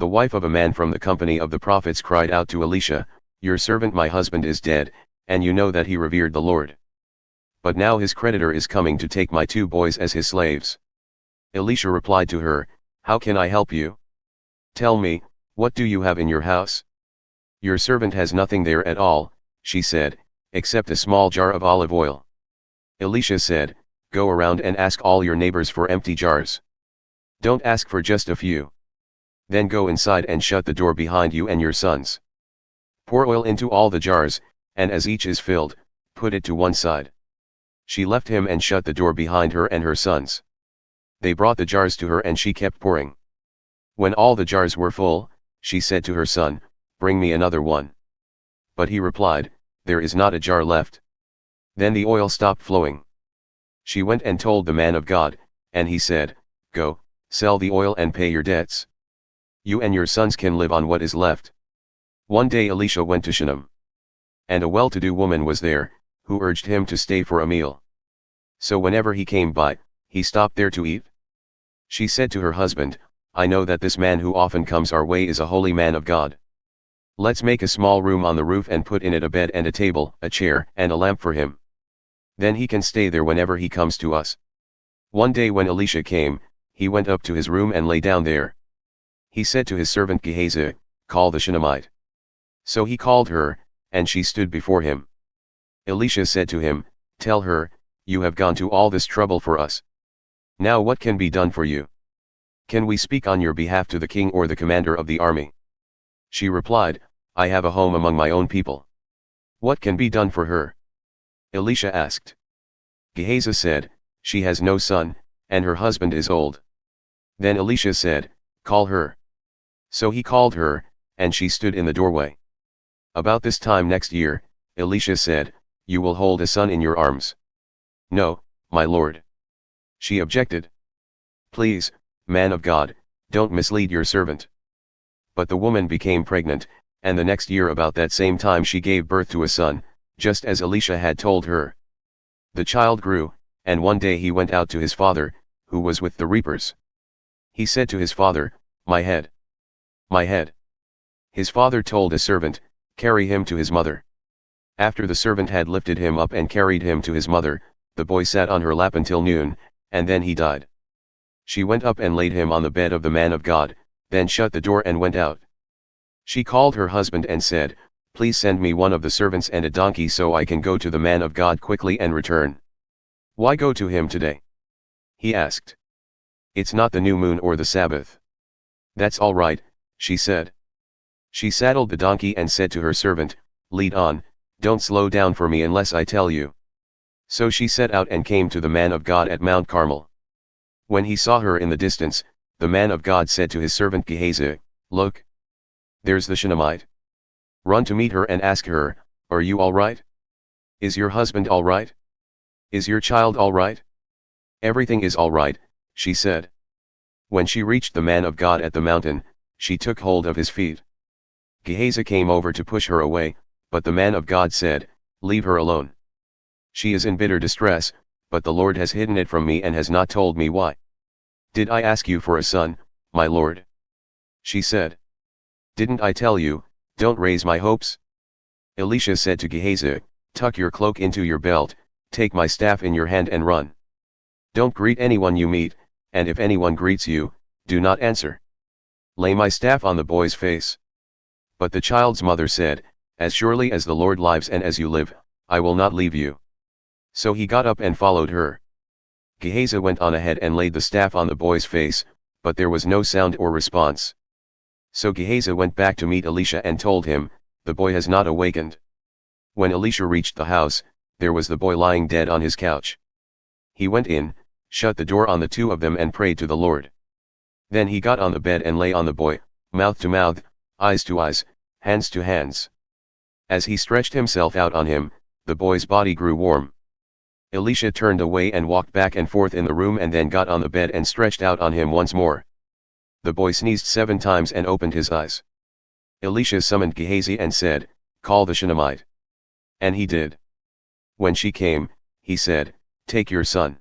The wife of a man from the company of the prophets cried out to Elisha, "Your servant my husband is dead, and you know that he revered the Lord. But now his creditor is coming to take my 2 boys as his slaves." Elisha replied to her, "How can I help you? Tell me, what do you have in your house?" "Your servant has nothing there at all," she said, "except a small jar of olive oil." Elisha said, "Go around and ask all your neighbors for empty jars. Don't ask for just a few. Then go inside and shut the door behind you and your sons. Pour oil into all the jars, and as each is filled, put it to one side." She left him and shut the door behind her and her sons. They brought the jars to her and she kept pouring. When all the jars were full, she said to her son, "Bring me another one." But he replied, "There is not a jar left." Then the oil stopped flowing. She went and told the man of God, and he said, "Go, sell the oil and pay your debts. You and your sons can live on what is left." One day Elisha went to Shunem. And a well-to-do woman was there, who urged him to stay for a meal. So whenever he came by, he stopped there to eat. She said to her husband, "I know that this man who often comes our way is a holy man of God. Let's make a small room on the roof and put in it a bed and a table, a chair, and a lamp for him. Then he can stay there whenever he comes to us." One day when Elisha came, he went up to his room and lay down there. He said to his servant Gehazi, "Call the Shunammite." So he called her, and she stood before him. Elisha said to him, "Tell her, you have gone to all this trouble for us. Now what can be done for you? Can we speak on your behalf to the king or the commander of the army?" She replied, "I have a home among my own people. What can be done for her?" Elisha asked. Gehazi said, "She has no son, and her husband is old." Then Elisha said, "Call her." So he called her, and she stood in the doorway. About this time next year, Elisha said, "You will hold a son in your arms." "No, my lord." She objected. "Please, man of God, don't mislead your servant." But the woman became pregnant, and the next year about that same time she gave birth to a son, just as Elisha had told her. The child grew, and one day he went out to his father, who was with the reapers. He said to his father, "My head! My head!" His father told a servant, "Carry him to his mother." After the servant had lifted him up and carried him to his mother, the boy sat on her lap until noon, and then he died. She went up and laid him on the bed of the man of God, then shut the door and went out. She called her husband and said, "Please send me one of the servants and a donkey so I can go to the man of God quickly and return." "Why go to him today?" he asked. "It's not the new moon or the Sabbath." "That's all right," she said. She saddled the donkey and said to her servant, "Lead on, don't slow down for me unless I tell you." So she set out and came to the man of God at Mount Carmel. When he saw her in the distance, the man of God said to his servant Gehazi, "Look! There's the Shunammite. Run to meet her and ask her, 'Are you all right? Is your husband all right? Is your child all right?'" "Everything is all right," she said. When she reached the man of God at the mountain, she took hold of his feet. Gehazi came over to push her away, but the man of God said, "Leave her alone. She is in bitter distress, but the Lord has hidden it from me and has not told me why." "Did I ask you for a son, my lord?" she said. "Didn't I tell you, don't raise my hopes?" Elisha said to Gehazi, "Tuck your cloak into your belt, take my staff in your hand and run. Don't greet anyone you meet, and if anyone greets you, do not answer. Lay my staff on the boy's face." But the child's mother said, "As surely as the Lord lives and as you live, I will not leave you." So he got up and followed her. Gehazi went on ahead and laid the staff on the boy's face, but there was no sound or response. So Gehazi went back to meet Elisha and told him, "The boy has not awakened." When Elisha reached the house, there was the boy lying dead on his couch. He went in, shut the door on the two of them and prayed to the Lord. Then he got on the bed and lay on the boy, mouth to mouth, eyes to eyes, hands to hands. As he stretched himself out on him, the boy's body grew warm. Elisha turned away and walked back and forth in the room and then got on the bed and stretched out on him once more. The boy sneezed 7 times and opened his eyes. Elisha summoned Gehazi and said, "Call the Shunammite." And he did. When she came, he said, "Take your son."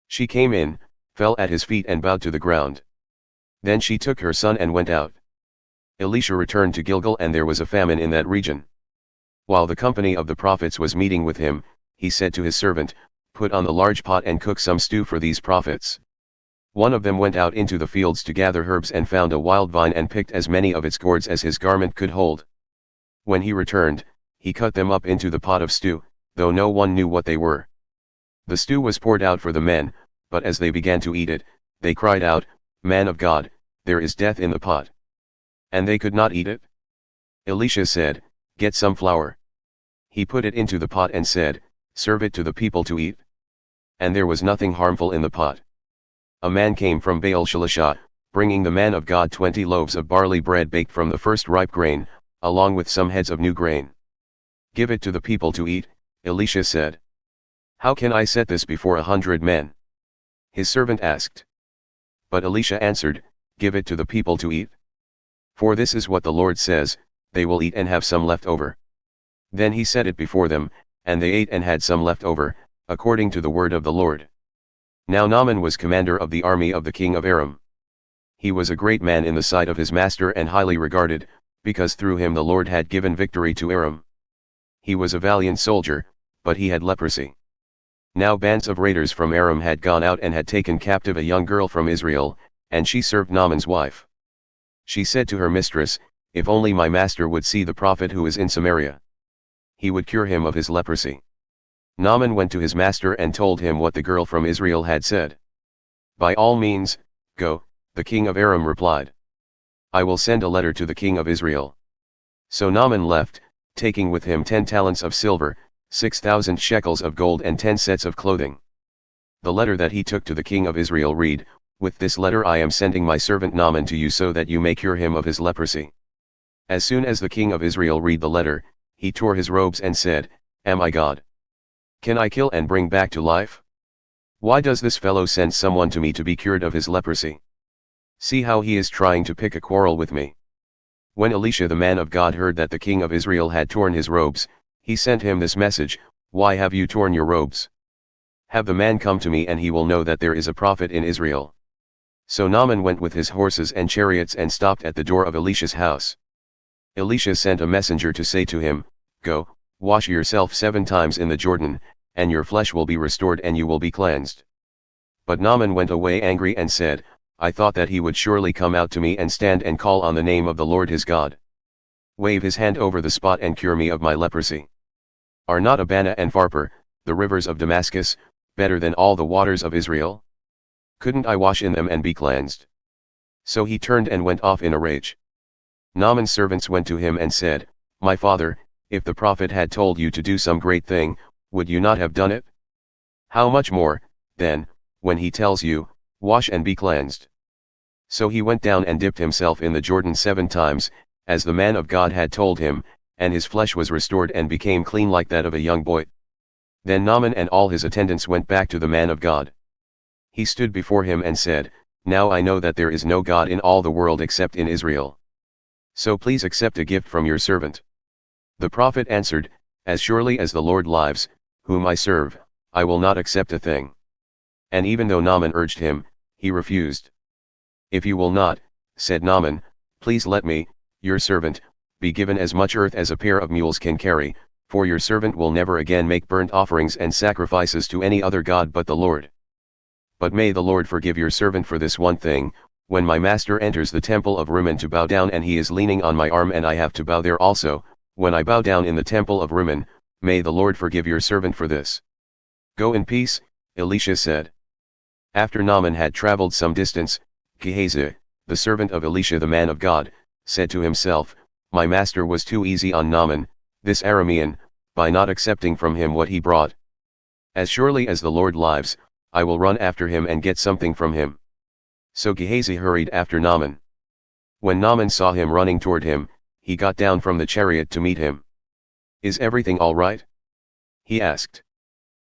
She came in, fell at his feet and bowed to the ground. Then she took her son and went out. Elisha returned to Gilgal, and there was a famine in that region. While the company of the prophets was meeting with him, he said to his servant, "Put on the large pot and cook some stew for these prophets." One of them went out into the fields to gather herbs and found a wild vine and picked as many of its gourds as his garment could hold. When he returned, he cut them up into the pot of stew, though no one knew what they were. The stew was poured out for the men, but as they began to eat it, they cried out, "Man of God, there is death in the pot." And they could not eat it. Elisha said, "Get some flour." He put it into the pot and said, "Serve it to the people to eat." And there was nothing harmful in the pot. A man came from Baal-Shalisha, bringing the man of God 20 loaves of barley bread baked from the first ripe grain, along with some heads of new grain. "Give it to the people to eat," Elisha said. "How can I set this before 100 men?" his servant asked. But Elisha answered, "Give it to the people to eat. For this is what the Lord says, they will eat and have some left over." Then he set it before them, and they ate and had some left over, according to the word of the Lord. Now Naaman was commander of the army of the king of Aram. He was a great man in the sight of his master and highly regarded, because through him the Lord had given victory to Aram. He was a valiant soldier, but he had leprosy. Now bands of raiders from Aram had gone out and had taken captive a young girl from Israel, and she served Naaman's wife. She said to her mistress, "If only my master would see the prophet who is in Samaria. He would cure him of his leprosy." Naaman went to his master and told him what the girl from Israel had said. "By all means, go," the king of Aram replied. "I will send a letter to the king of Israel." So Naaman left, taking with him 10 talents of silver, 6,000 shekels of gold and 10 sets of clothing. The letter that he took to the king of Israel read, "With this letter I am sending my servant Naaman to you so that you may cure him of his leprosy." As soon as the king of Israel read the letter, he tore his robes and said, "Am I God? Can I kill and bring back to life? Why does this fellow send someone to me to be cured of his leprosy? See how he is trying to pick a quarrel with me." When Elisha the man of God heard that the king of Israel had torn his robes, he sent him this message, "Why have you torn your robes? Have the man come to me and he will know that there is a prophet in Israel." So Naaman went with his horses and chariots and stopped at the door of Elisha's house. Elisha sent a messenger to say to him, "Go, wash yourself 7 times in the Jordan, and your flesh will be restored and you will be cleansed." But Naaman went away angry and said, "I thought that he would surely come out to me and stand and call on the name of the Lord his God. Wave his hand over the spot and cure me of my leprosy. Are not Abana and Pharpar, the rivers of Damascus, better than all the waters of Israel? Couldn't I wash in them and be cleansed?" So he turned and went off in a rage. Naaman's servants went to him and said, "My father, if the prophet had told you to do some great thing, would you not have done it? How much more, then, when he tells you, 'Wash and be cleansed'?" So he went down and dipped himself in the Jordan 7 times, as the man of God had told him, and his flesh was restored and became clean like that of a young boy. Then Naaman and all his attendants went back to the man of God. He stood before him and said, "Now I know that there is no God in all the world except in Israel. So please accept a gift from your servant." The prophet answered, "As surely as the Lord lives, whom I serve, I will not accept a thing." And even though Naaman urged him, he refused. "If you will not," said Naaman, "please let me, your servant, be given as much earth as a pair of mules can carry, for your servant will never again make burnt offerings and sacrifices to any other god but the Lord. But may the Lord forgive your servant for this one thing, when my master enters the temple of Rimmon to bow down and he is leaning on my arm and I have to bow there also, when I bow down in the temple of Rimmon, may the Lord forgive your servant for this." "Go in peace," Elisha said. After Naaman had traveled some distance, Gehazi, the servant of Elisha the man of God, said to himself, "My master was too easy on Naaman, this Aramean, by not accepting from him what he brought. As surely as the Lord lives, I will run after him and get something from him." So Gehazi hurried after Naaman. When Naaman saw him running toward him, he got down from the chariot to meet him. "Is everything all right?" he asked.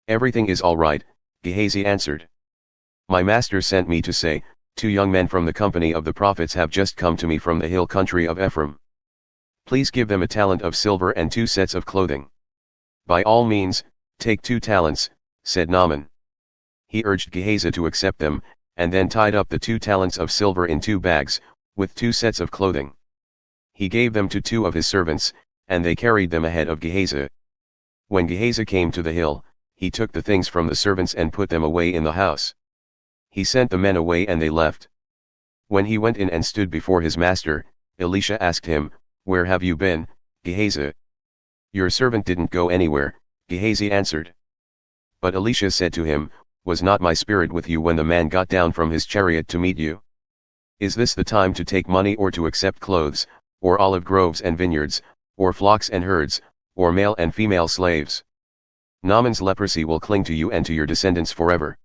"Everything is all right," Gehazi answered. "My master sent me to say, 2 young men from the company of the prophets have just come to me from the hill country of Ephraim. Please give them a talent of silver and 2 sets of clothing." "By all means, take 2 talents, said Naaman. He urged Gehazi to accept them, and then tied up the 2 talents of silver in 2 bags, with 2 sets of clothing. He gave them to 2 of his servants, and they carried them ahead of Gehazi. When Gehazi came to the hill, he took the things from the servants and put them away in the house. He sent the men away and they left. When he went in and stood before his master, Elisha asked him, "Where have you been, Gehazi?" "Your servant didn't go anywhere," Gehazi answered. But Elisha said to him, "Was not my spirit with you when the man got down from his chariot to meet you? Is this the time to take money or to accept clothes, or olive groves and vineyards, or flocks and herds, or male and female slaves? Naaman's leprosy will cling to you and to your descendants forever."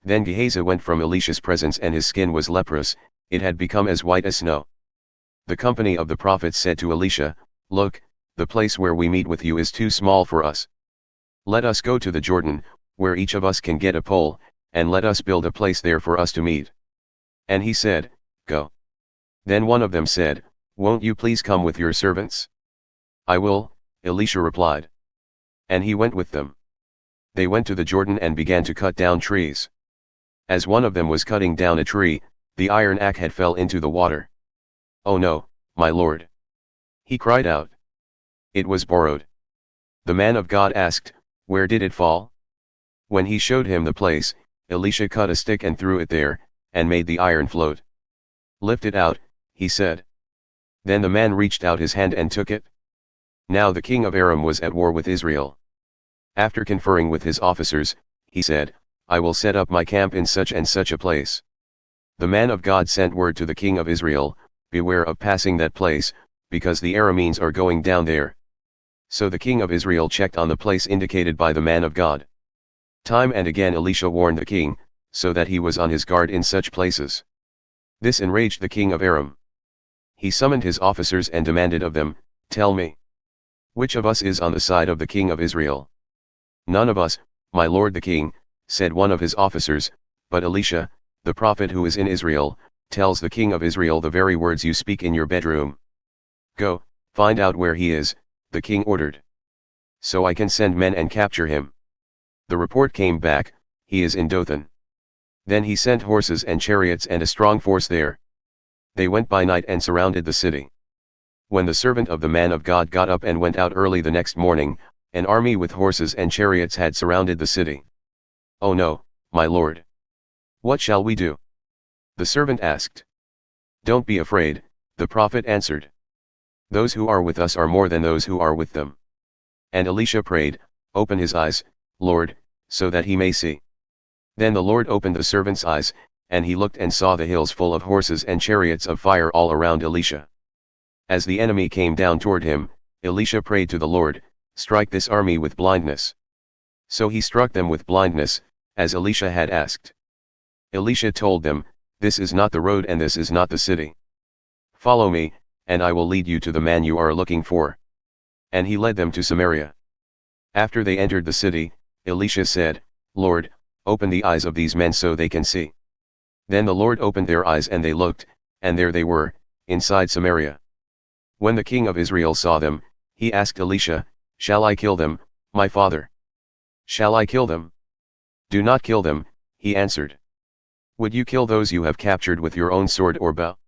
Then Gehazi went from Elisha's presence and his skin was leprous, it had become as white as snow. The company of the prophets said to Elisha, "Look, the place where we meet with you is too small for us. Let us go to the Jordan, where each of us can get a pole, and let us build a place there for us to meet." And he said, "Go." Then one of them said, "Won't you please come with your servants?" "I will," Elisha replied. And he went with them. They went to the Jordan and began to cut down trees. As one of them was cutting down a tree, the iron axe had fell into the water. "Oh no, my lord!" he cried out. "It was borrowed." The man of God asked, "Where did it fall?" When he showed him the place, Elisha cut a stick and threw it there, and made the iron float. "Lift it out," he said. Then the man reached out his hand and took it. Now the king of Aram was at war with Israel. After conferring with his officers, he said, "I will set up my camp in such and such a place." The man of God sent word to the king of Israel, "Beware of passing that place, because the Arameans are going down there." So the king of Israel checked on the place indicated by the man of God. Time and again Elisha warned the king, so that he was on his guard in such places. This enraged the king of Aram. He summoned his officers and demanded of them, "Tell me, which of us is on the side of the king of Israel?" "None of us, my lord the king," said one of his officers, "but Elisha, the prophet who is in Israel, tells the king of Israel the very words you speak in your bedroom." "Go, find out where he is," the king ordered, "so I can send men and capture him." The report came back, "He is in Dothan." Then he sent horses and chariots and a strong force there. They went by night and surrounded the city. When the servant of the man of God got up and went out early the next morning, an army with horses and chariots had surrounded the city. "Oh no, my lord! What shall we do?" the servant asked. "Don't be afraid," the prophet answered. "Those who are with us are more than those who are with them." And Elisha prayed, "Open his eyes, Lord, so that he may see." Then the Lord opened the servant's eyes, and he looked and saw the hills full of horses and chariots of fire all around Elisha. As the enemy came down toward him, Elisha prayed to the Lord, "Strike this army with blindness." So he struck them with blindness, as Elisha had asked. Elisha told them, "This is not the road and this is not the city. Follow me, and I will lead you to the man you are looking for." And he led them to Samaria. After they entered the city, Elisha said, "Lord, open the eyes of these men so they can see." Then the Lord opened their eyes and they looked, and there they were, inside Samaria. When the king of Israel saw them, he asked Elisha, "Shall I kill them, my father? Shall I kill them?" "Do not kill them," he answered. "Would you kill those you have captured with your own sword or bow?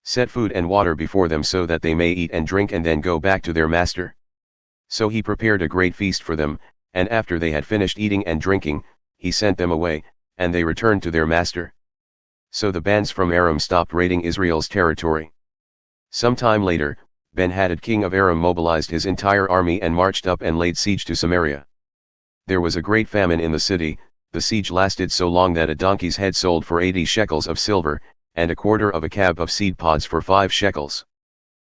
Set food and water before them so that they may eat and drink and then go back to their master." So he prepared a great feast for them, and after they had finished eating and drinking, he sent them away, and they returned to their master. So the bands from Aram stopped raiding Israel's territory. Some time later, Ben-Hadad king of Aram mobilized his entire army and marched up and laid siege to Samaria. There was a great famine in the city. The siege lasted so long that a donkey's head sold for 80 shekels of silver, and a quarter of a cab of seed pods for 5 shekels.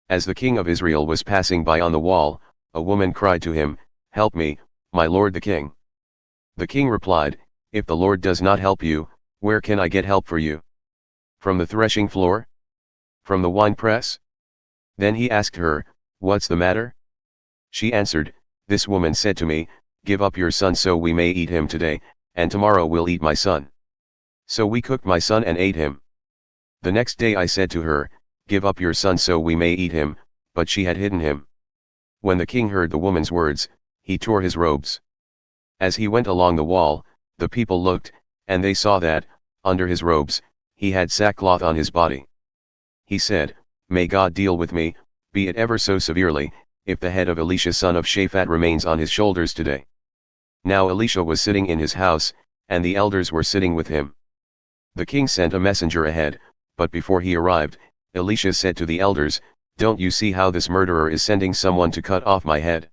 As the king of Israel was passing by on the wall, a woman cried to him, "Help me, my lord the king." The king replied, "If the Lord does not help you, where can I get help for you? From the threshing floor? From the winepress?" Then he asked her, "What's the matter?" She answered, "This woman said to me, 'Give up your son so we may eat him today, and tomorrow we'll eat my son.' So we cooked my son and ate him. The next day I said to her, 'Give up your son so we may eat him,' but she had hidden him." When the king heard the woman's words, he tore his robes. As he went along the wall, the people looked, and they saw that, under his robes, he had sackcloth on his body. He said, "May God deal with me, be it ever so severely, if the head of Elisha son of Shaphat remains on his shoulders today. Now Elisha was sitting in his house, and the elders were sitting with him. The king sent a messenger ahead, but before he arrived, Elisha said to the elders, "Don't you see how this murderer is sending someone to cut off my head?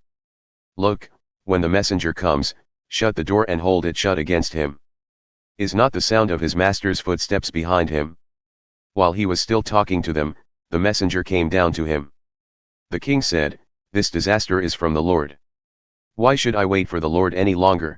Look, when the messenger comes, shut the door and hold it shut against him. Is not the sound of his master's footsteps behind him?" While he was still talking to them, the messenger came down to him. The king said, "This disaster is from the Lord. Why should I wait for the Lord any longer?"